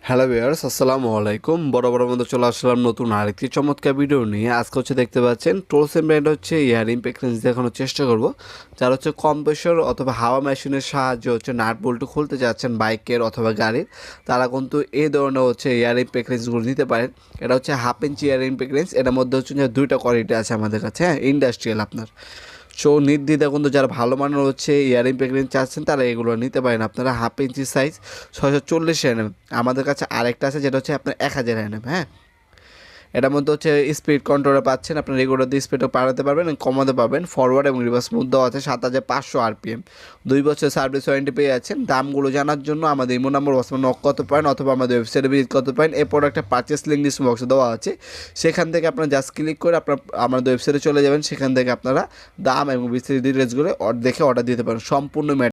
Hello viewers, আসসালামু আলাইকুম। বড় মতো চলে আসলাম নতুন আরেকটি চমৎকার ভিডিও নিয়ে। আজকে দেখতে পাচ্ছেন টোলসেন ব্র্যান্ড ইয়ার ইম্প্যাক্টেন্স দেখানোর চেষ্টা করব। যারা কম্প্রেসর অথবা হাওয়া মেশিনের সাহায্যে নাট বল্টু খুলতে যাচ্ছেন বাইকের অথবা গাড়ির, তারা কিন্তু এই ধরনের ইয়ার ইম্প্যাক্টেন্সগুলো নিতে পারেন। এটা হাফ ইঞ্চি ইয়ার ইম্প্যাক্টেন্স। এটার মধ্যে যে দুইটা কোয়ালিটি আছে আমাদের কাছে, হ্যাঁ, ইন্ডাস্ট্রিয়াল আপনার। সো নির্দ্বিধা কিন্তু যারা ভালো মানের ইয়ারিং প্যাকেজিং চাচ্ছেন তারা এগুলো নিতে পারেন। আপনারা হাফ ইঞ্চি সাইজ 640 আমাদের কাছে আরেকটা আছে যেটা আপনার 1000 হ্যাঁ। এটার মধ্যে স্পিড কন্ট্রোলে পাচ্ছেন, আপনার রেগুলার দিয়ে স্পিডও বাড়াতে পারবেন এবং কমাতে পারবেন। ফরওয়ার্ড এবং রিভার্স মুড দেওয়া আছে। 7500 RPM, 2 বছর সার্ভিস ওয়ারেন্টি পেয়ে যাচ্ছেন। দামগুলো জানার জন্য আমাদের ইমো নাম্বার হোয়াটসঅ্যাপে নক করতে পারেন অথবা আমাদের ওয়েবসাইটে ভিজিট করতে পারেন। এই প্রোডাক্টের পারচেস লিঙ্ক ডিসক্রিপশন বক্সে দেওয়া আছে, সেখান থেকে আপনারা জাস্ট ক্লিক করে আমাদের ওয়েবসাইটে চলে যাবেন। সেখান থেকে আপনারা দাম এবং বিস্তারিত ডিটেলসগুলো দেখে অর্ডার দিতে পারেন। সম্পূর্ণ